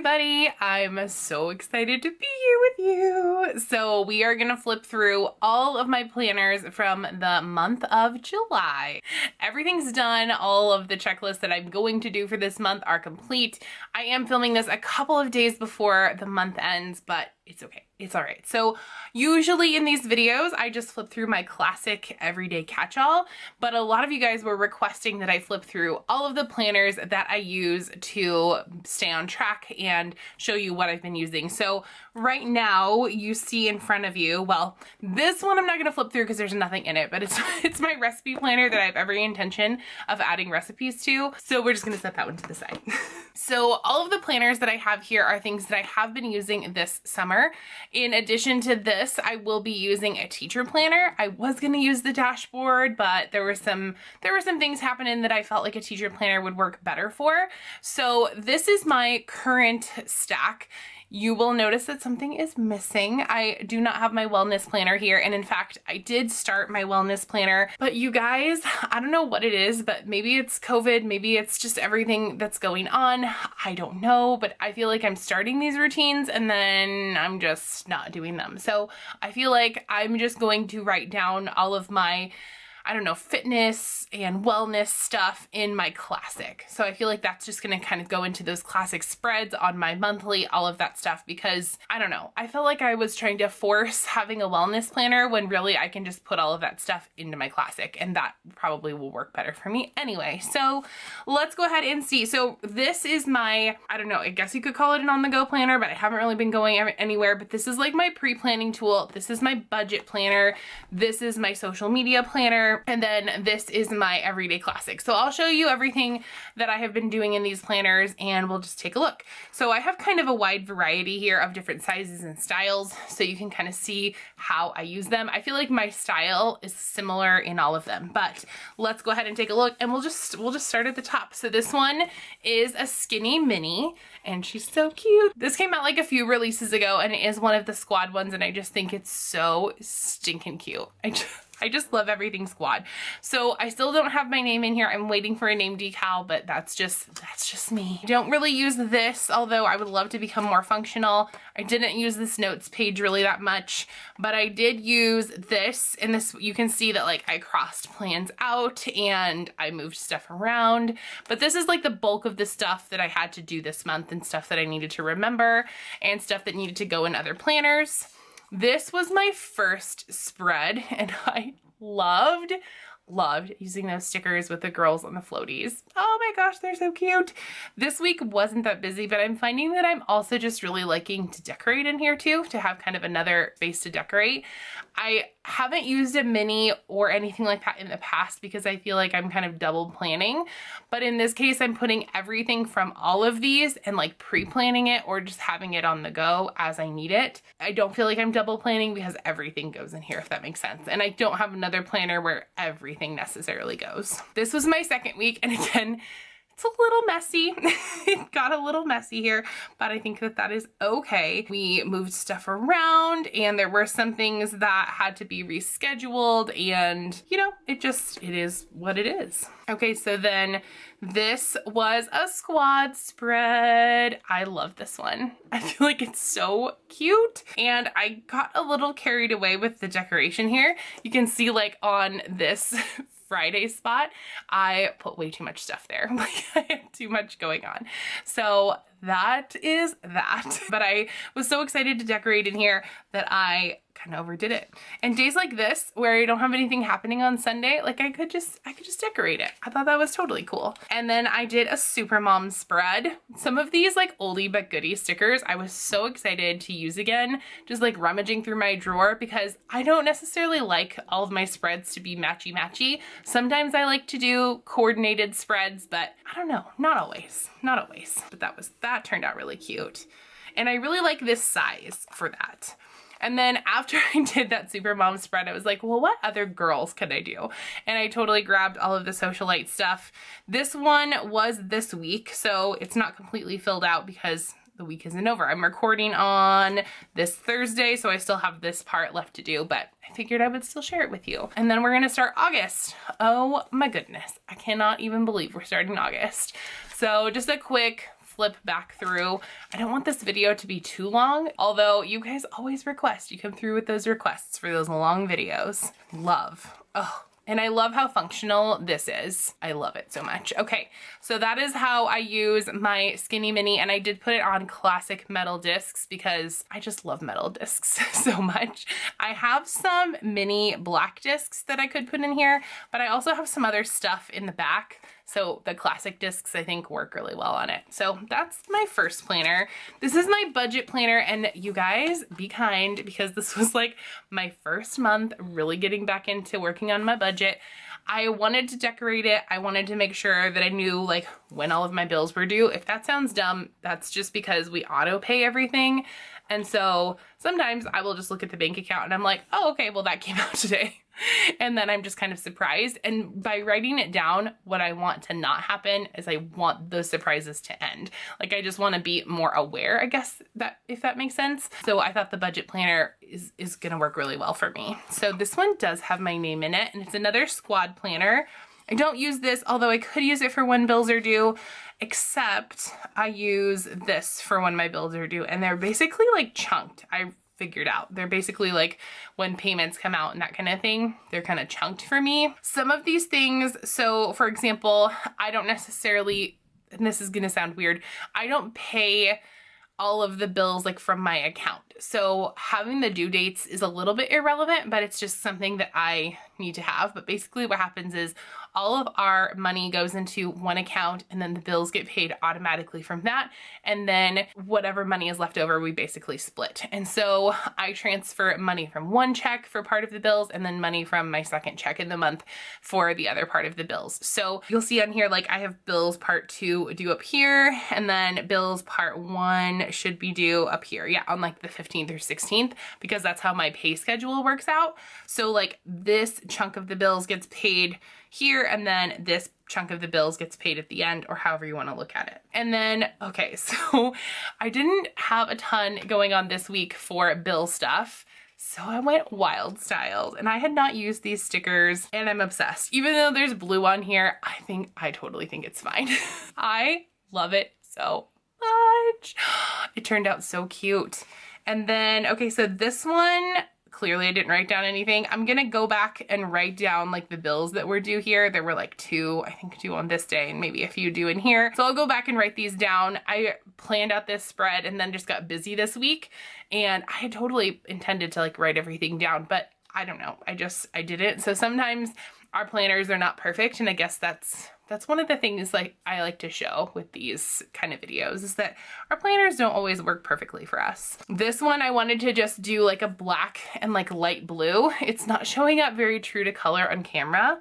everybody. I'm so excited to be here with you. So we are gonna flip through all of my planners from the month of July. Everything's done. All of the checklists that I'm going to do for this month are complete. I am filming this a couple of days before the month ends, but it's okay. It's all right. So usually in these videos, I just flip through my classic everyday catch-all, but a lot of you guys were requesting that I flip through all of the planners that I use to stay on track and show you what I've been using. So right now you see in front of you, well, this one I'm not gonna flip through because there's nothing in it, but it's my recipe planner that I have every intention of adding recipes to. So we're just gonna set that one to the side. So all of the planners that I have here are things that I have been using this summer. In addition to this, I will be using a teacher planner. I was gonna use the dashboard, but there were some things happening that I felt like a teacher planner would work better for. So this is my current stack. You will notice that something is missing. I do not have my wellness planner here. And in fact, I did start my wellness planner, but you guys, I don't know what it is, but maybe it's COVID, maybe it's just everything that's going on. I don't know, but I feel like I'm starting these routines and then I'm just not doing them. So I feel like I'm just going to write down all of my, I don't know, fitness and wellness stuff in my classic. So I feel like that's just gonna kind of go into those classic spreads on my monthly, all of that stuff, because I don't know, I felt like I was trying to force having a wellness planner when really I can just put all of that stuff into my classic, and that probably will work better for me anyway. So let's go ahead and see. So this is my, I don't know, I guess you could call it an on-the-go planner, but I haven't really been going anywhere, but this is like my pre-planning tool. This is my budget planner. This is my social media planner. And then this is my everyday classic. So I'll show you everything that I have been doing in these planners and we'll just take a look. So I have kind of a wide variety here of different sizes and styles, so you can kind of see how I use them. I feel like my style is similar in all of them, but let's go ahead and take a look, and we'll just start at the top. So this one is a skinny mini and she's so cute. This came out like a few releases ago and it is one of the squad ones, and I just think it's so stinking cute. I just love everything squad. So I still don't have my name in here. I'm waiting for a name decal, but that's just me. I don't really use this, although I would love to become more functional. I didn't use this notes page really that much, but I did use this, and this, you can see that like I crossed plans out and I moved stuff around, but this is like the bulk of the stuff that I had to do this month and stuff that I needed to remember and stuff that needed to go in other planners. This was my first spread and I loved using those stickers with the girls on the floaties. Oh my gosh, they're so cute. This week wasn't that busy, but I'm finding that I'm also just really liking to decorate in here too, to have kind of another space to decorate. I haven't used a mini or anything like that in the past because I feel like I'm kind of double planning, but in this case I'm putting everything from all of these and like pre-planning it or just having it on the go as I need it. I don't feel like I'm double planning because everything goes in here, if that makes sense, and I don't have another planner where everything necessarily goes. This was my second week, and again, it's a little messy. It got a little messy here, but I think that that is okay. We moved stuff around and there were some things that had to be rescheduled, and you know, it is what it is. Okay, so then this was a squad spread. I love this one. I feel like it's so cute, and I got a little carried away with the decoration here. You can see like on this Friday spot, I put way too much stuff there. Like I had too much going on. So that is that. But I was so excited to decorate in here that I kind of overdid it. And days like this where I don't have anything happening on Sunday, like I could just decorate it. I thought that was totally cool. And then I did a super mom spread. Some of these like oldie but goodie stickers I was so excited to use again, just like rummaging through my drawer, because I don't necessarily like all of my spreads to be matchy. Sometimes I like to do coordinated spreads, but I don't know, not always. But that turned out really cute. And I really like this size for that. And then after I did that super mom spread, I was like, well, what other girls can I do? And I totally grabbed all of the socialite stuff. This one was this week, so it's not completely filled out because the week isn't over. I'm recording on this Thursday, so I still have this part left to do, but I figured I would still share it with you. And then we're gonna start August. Oh my goodness, I cannot even believe we're starting August. So just a quick flip back through. I don't want this video to be too long, although you guys always request. You come through with those requests for those long videos. Love. Oh. And I love how functional this is. I love it so much. Okay, so that is how I use my Skinny Mini, and I did put it on classic metal discs because I just love metal discs so much. I have some mini black discs that I could put in here, but I also have some other stuff in the back. So the classic discs I think work really well on it. So that's my first planner. This is my budget planner, and you guys be kind because this was like my first month really getting back into working on my budget. I wanted to decorate it. I wanted to make sure that I knew like when all of my bills were due. If that sounds dumb, that's just because we auto pay everything. And so sometimes I will just look at the bank account and I'm like, oh, okay, well that came out today. And then I'm just kind of surprised. And by writing it down, what I want to not happen is I want those surprises to end. Like I just want to be more aware, I guess, that if that makes sense. So I thought the budget planner is gonna work really well for me. So this one does have my name in it, and it's another squad planner. I don't use this, although I could use it for when bills are due, except I use this for when my bills are due, and they're basically like chunked. I figured out. They're basically like when payments come out and that kind of thing, they're kind of chunked for me. Some of these things, so for example, I don't necessarily, and this is gonna sound weird, I don't pay all of the bills like from my account. So having the due dates is a little bit irrelevant, but it's just something that I need to have. But basically what happens is all of our money goes into one account and then the bills get paid automatically from that. And then whatever money is left over, we basically split. And so I transfer money from one check for part of the bills and then money from my second check in the month for the other part of the bills. So you'll see on here, like I have bills part 2 due up here, and then bills part 1 should be due up here. Yeah, on like the 15th or 16th, because that's how my pay schedule works out. So like this chunk of the bills gets paid here, and then this chunk of the bills gets paid at the end, or however you want to look at it. And then, okay, so I didn't have a ton going on this week for bill stuff. So I went wild styled, and I had not used these stickers, and I'm obsessed. Even though there's blue on here, I totally think it's fine. I love it so much. It turned out so cute. And then, okay, so this one, clearly I didn't write down anything. I'm gonna go back and write down like the bills that were due here. There were like 2, I think, due on this day and maybe a few due in here. So I'll go back and write these down. I planned out this spread and then just got busy this week, and I had totally intended to like write everything down, but I don't know. I didn't. So sometimes our planners are not perfect, and I guess that's one of the things like I like to show with these kind of videos is that our planners don't always work perfectly for us. This one I wanted to just do like a black and like light blue. It's not showing up very true to color on camera,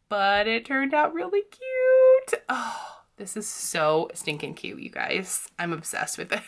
but it turned out really cute. Oh, this is so stinking cute, you guys. I'm obsessed with this.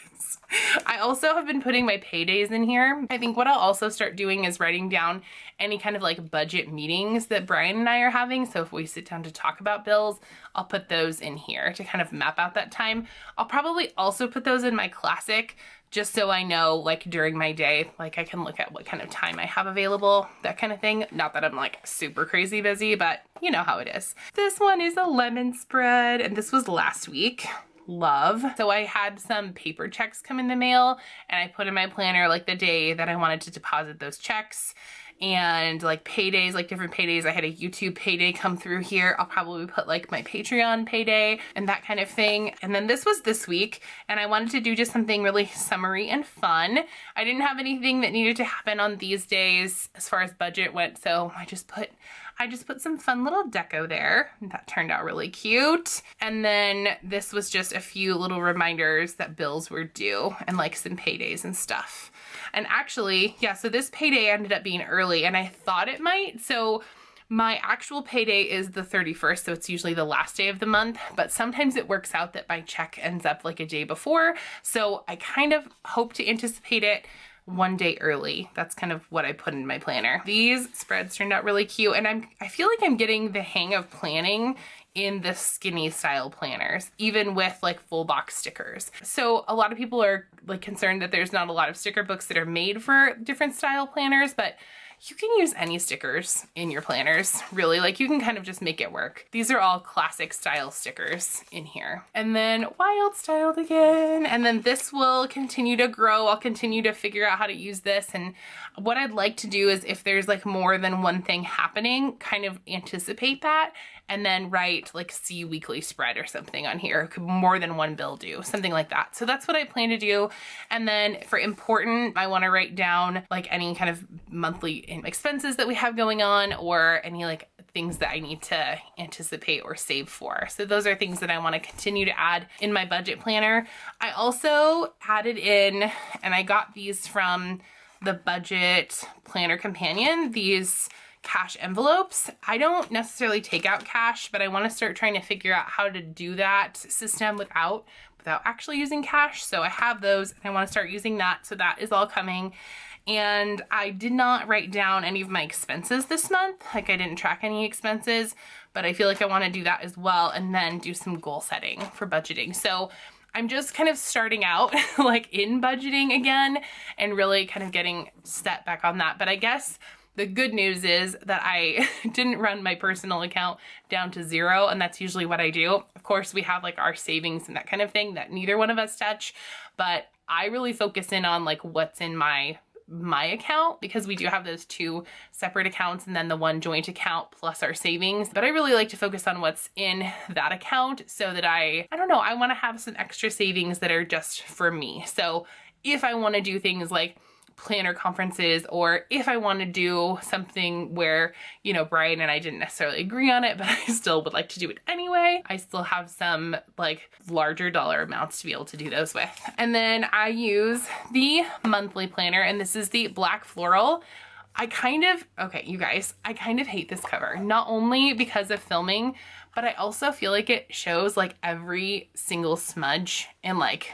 I also have been putting my paydays in here. I think what I'll also start doing is writing down any kind of like budget meetings that Brian and I are having. So if we sit down to talk about bills, I'll put those in here to kind of map out that time. I'll probably also put those in my classic just so I know like during my day, like I can look at what kind of time I have available, that kind of thing. Not that I'm like super crazy busy, but you know how it is. This one is a lemon spread, and this was last week. Love. So I had some paper checks come in the mail, and I put in my planner like the day that I wanted to deposit those checks, and like paydays, like different paydays. I had a YouTube payday come through here. I'll probably put like my Patreon payday and that kind of thing. And then this was this week, and I wanted to do just something really summery and fun. I didn't have anything that needed to happen on these days as far as budget went, so I just put some fun little deco there. That turned out really cute. And then this was just a few little reminders that bills were due and like some paydays and stuff. And actually, yeah, so this payday ended up being early, and I thought it might. So my actual payday is the 31st, so it's usually the last day of the month, but sometimes it works out that my check ends up like a day before. So I kind of hope to anticipate it one day early. That's kind of what I put in my planner. These spreads turned out really cute, and I feel like I'm getting the hang of planning in the skinny style planners, even with like full box stickers. So a lot of people are like concerned that there's not a lot of sticker books that are made for different style planners, but You can use any stickers in your planners, really. Like, you can kind of just make it work. These are all classic style stickers in here. And then wild styled again. And then this will continue to grow. I'll continue to figure out how to use this. And what I'd like to do is, if there's like more than one thing happening, kind of anticipate that and then write like see weekly spread or something on here. Could more than one bill do, something like that. So that's what I plan to do. And then for important, I want to write down like any kind of monthly expenses that we have going on, or any like things that I need to anticipate or save for. So those are things that I want to continue to add in my budget planner. I also added in, and I got these from the Budget Planner Companion, these cash envelopes. I don't necessarily take out cash, but I want to start trying to figure out how to do that system without actually using cash. So I have those and I want to start using that. So that is all coming. And I did not write down any of my expenses this month. Like, I didn't track any expenses, but I feel like I want to do that as well, and then do some goal setting for budgeting. So I'm just kind of starting out like in budgeting again and really kind of getting set back on that. But I guess the good news is that I didn't run my personal account down to 0, and that's usually what I do. Of course, we have like our savings and that kind of thing that neither one of us touch, but I really focus in on like what's in my account, because we do have those 2 separate accounts and then the 1 joint account plus our savings. But I really like to focus on what's in that account, so that I don't know, I want to have some extra savings that are just for me. So if I want to do things like planner conferences, or if I want to do something where, you know, Brian and I didn't necessarily agree on it, but I still would like to do it anyway, I still have some like larger dollar amounts to be able to do those with. And then I use the monthly planner, and this is the black floral. Okay, you guys, I kind of hate this cover, not only because of filming, but I also feel like it shows like every single smudge, and like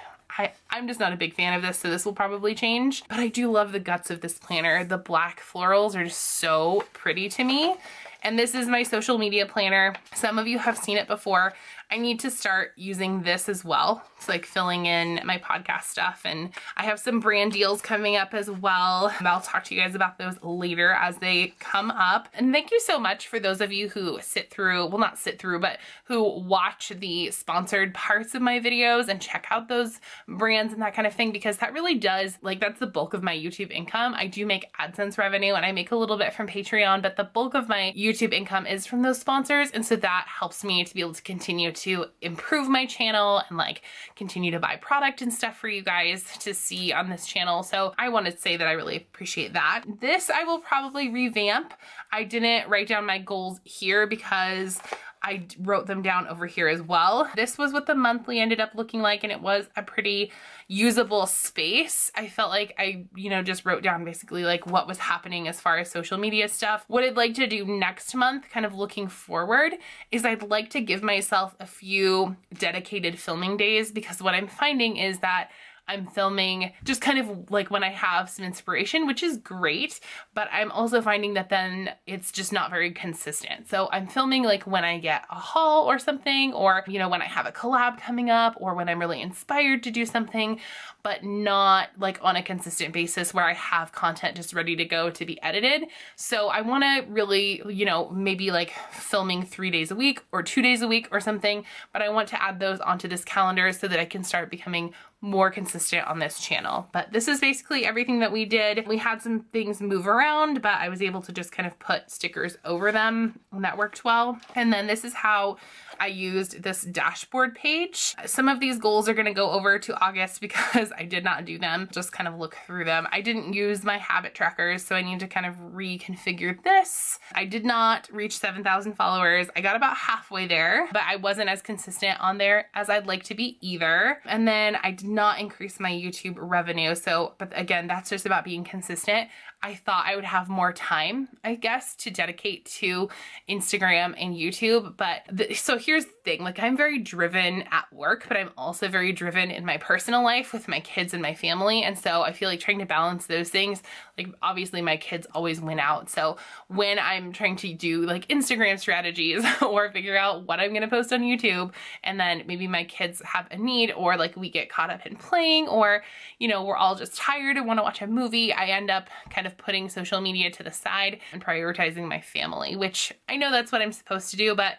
I'm just not a big fan of this, so this will probably change. But I do love the guts of this planner. The black florals are just so pretty to me. And this is my social media planner. Some of you have seen it before. I need to start using this as well. It's like filling in my podcast stuff, and I have some brand deals coming up as well. I'll talk to you guys about those later as they come up. And thank you so much for those of you who sit through, well, not sit through, but who watch the sponsored parts of my videos and check out those brands and that kind of thing, because that really does, like, that's the bulk of my YouTube income. I do make AdSense revenue and I make a little bit from Patreon, but the bulk of my YouTube income is from those sponsors. And so that helps me to be able to continue to improve my channel and like continue to buy product and stuff for you guys to see on this channel. So I want to say that I really appreciate that. This I will probably revamp. I didn't write down my goals here because I wrote them down over here as well. This was what the monthly ended up looking like, and it was a pretty usable space. I felt like I, just wrote down basically like what was happening as far as social media stuff. What I'd like to do next month, kind of looking forward, is I'd like to give myself a few dedicated filming days, because what I'm finding is that I'm filming just kind of like when I have some inspiration, which is great, but I'm also finding that then it's just not very consistent. So I'm filming like when I get a haul or something, or, when I have a collab coming up, or when I'm really inspired to do something, but not like on a consistent basis where I have content just ready to go to be edited. So I want to really, maybe like filming 3 days a week or 2 days a week or something, but I want to add those onto this calendar so that I can start becoming more consistent on this channel. But this is basically everything that we did. We had some things move around, but I was able to just kind of put stickers over them, and that worked well. And then this is how I used this dashboard page. Some of these goals are going to go over to August because I did not do them, just kind of look through them. I didn't use my habit trackers, so I need to kind of reconfigure this. I did not reach 7,000 followers. I got about halfway there, but I wasn't as consistent on there as I'd like to be either. And then I did not increase my YouTube revenue. So, but again, that's just about being consistent. I thought I would have more time, I guess, to dedicate to Instagram and YouTube. But so here's here's the thing, like I'm very driven at work, but I'm also very driven in my personal life with my kids and my family. And so I feel like trying to balance those things, like obviously my kids always win out. So when I'm trying to do like Instagram strategies or figure out what I'm going to post on YouTube, and then maybe my kids have a need, or like we get caught up in playing, or, you know, we're all just tired and want to watch a movie, I end up kind of putting social media to the side and prioritizing my family, which I know that's what I'm supposed to do, but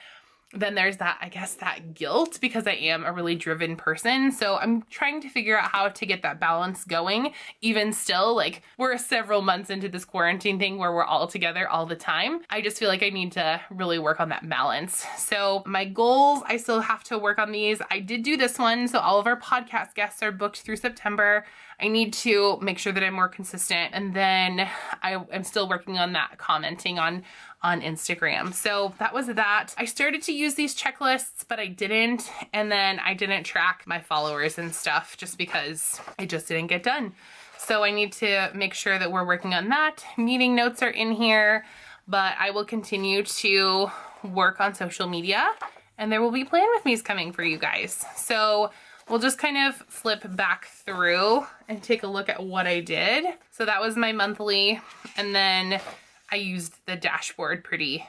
then there's that, I guess, that guilt because I am a really driven person. So I'm trying to figure out how to get that balance going. Even still, like we're several months into this quarantine thing where we're all together all the time. I just feel like I need to really work on that balance. So my goals, I still have to work on these. I did do this one. So all of our podcast guests are booked through September. I need to make sure that I'm more consistent. And then I am still working on that commenting on Instagram. So that was that. I started to use these checklists, but I didn't. And then I didn't track my followers and stuff just because I just didn't get done. So I need to make sure that we're working on that. Meeting notes are in here, but I will continue to work on social media, and there will be Plan With Me's coming for you guys. So we'll just kind of flip back through and take a look at what I did. So that was my monthly, and then I used the dashboard pretty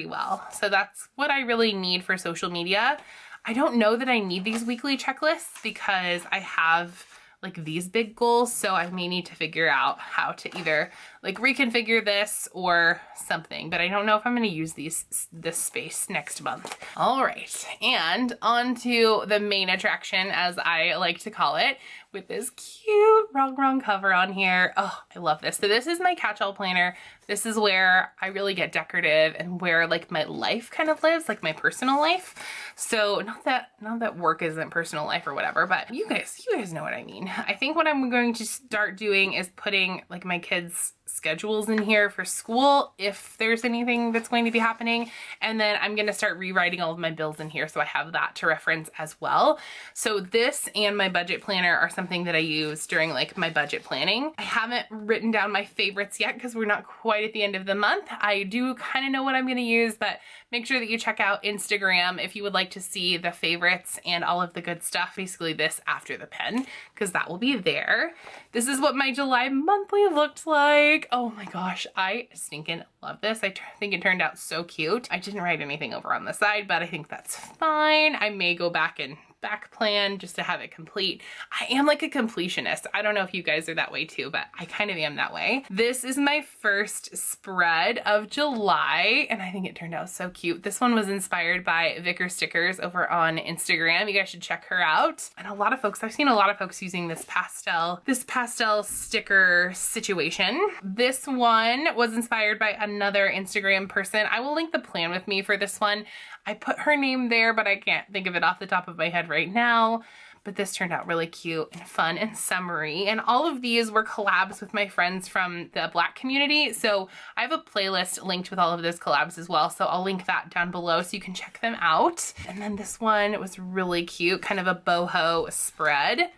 well. So that's what I really need for social media. I don't know that I need these weekly checklists because I have like these big goals. So I may need to figure out how to either like reconfigure this or something, but I don't know if I'm going to use this space next month. All right. And on to the main attraction, as I like to call it, with this cute wrong cover on here. Oh, I love this. So this is my catch-all planner. This is where I really get decorative and where like my life kind of lives, like my personal life. So not that work isn't personal life or whatever, but you guys know what I mean. I think what I'm going to start doing is putting like my kids' schedules in here for school if there's anything that's going to be happening, and then I'm going to start rewriting all of my bills in here so I have that to reference as well. So this and my budget planner are something that I use during like my budget planning. I haven't written down my favorites yet because we're not quite at the end of the month. I do kind of know what I'm going to use, but make sure that you check out Instagram if you would like to see the favorites and all of the good stuff, basically this after the pen, because that will be there. This is what my July monthly looked like. Oh my gosh, I stinking love this. I think it turned out so cute. I didn't write anything over on the side, but I think that's fine. I may go back and back plan just to have it complete. I am like a completionist. I don't know if you guys are that way too, but I kind of am that way. This is my first spread of July, and I think it turned out so cute. This one was inspired by Vicker Stickers over on Instagram. You guys should check her out. And I've seen a lot of folks using this pastel sticker situation. This one was inspired by another Instagram person. I will link the Plan With Me for this one. I put her name there, but I can't think of it off the top of my head right now. But this turned out really cute and fun and summery. And all of these were collabs with my friends from the Black community. So I have a playlist linked with all of those collabs as well. So I'll link that down below so you can check them out. And then this one was really cute, kind of a boho spread.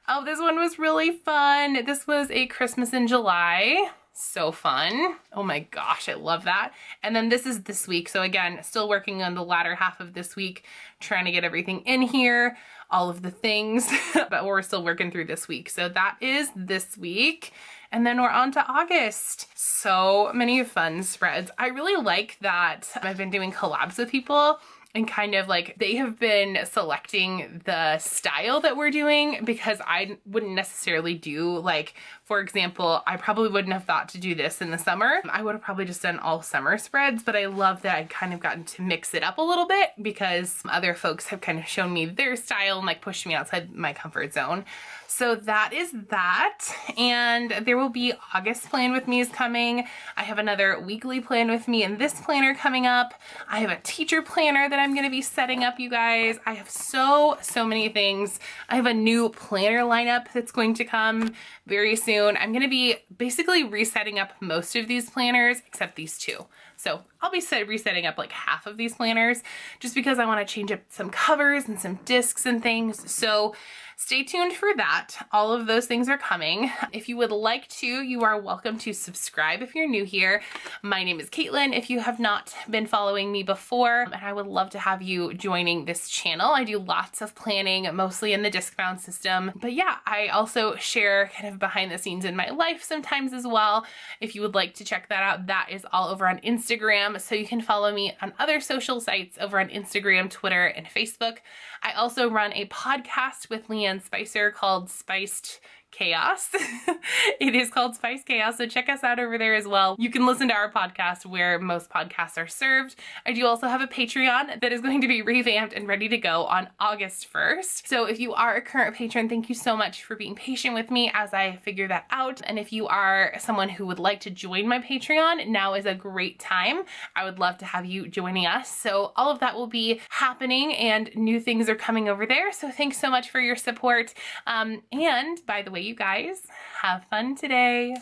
Oh, this one was really fun. This was a Christmas in July. So fun. Oh my gosh, I love that. And then this is this week. So again, still working on the latter half of this week, trying to get everything in here, all of the things, but we're still working through this week. So that is this week. And then we're on to August. So many fun spreads. I really like that I've been doing collabs with people, and kind of like they have been selecting the style that we're doing, because I wouldn't necessarily do, like, for example, I probably wouldn't have thought to do this in the summer. I would have probably just done all summer spreads, but I love that I'd kind of gotten to mix it up a little bit because other folks have kind of shown me their style and like pushed me outside my comfort zone. So that is that. And there will be August Plan With Me is coming. I have another weekly Plan With Me in this planner coming up. I have a teacher planner that I'm going to be setting up, you guys. I have so many things. I have a new planner lineup that's going to come very soon. I'm going to be basically resetting up most of these planners except these two. So I'll be resetting up like half of these planners just because I want to change up some covers and some discs and things. So stay tuned for that. All of those things are coming. If you would like to, you are welcome to subscribe if you're new here. My name is Caitlin if you have not been following me before, and I would love to have you joining this channel. I do lots of planning, mostly in the disc-bound system, but yeah, I also share kind of behind the scenes in my life sometimes as well. If you would like to check that out, that is all over on Instagram, so you can follow me on other social sites over on Instagram, Twitter, and Facebook. I also run a podcast with Leanne Spicer called Spiced Chaos. It is called Spice Chaos, so check us out over there as well. You can listen to our podcast where most podcasts are served. I do also have a Patreon that is going to be revamped and ready to go on August 1st. So if you are a current patron, thank you so much for being patient with me as I figure that out. And if you are someone who would like to join my Patreon, now is a great time. I would love to have you joining us. So all of that will be happening and new things are coming over there. So thanks so much for your support. And by the way, you guys, have fun today.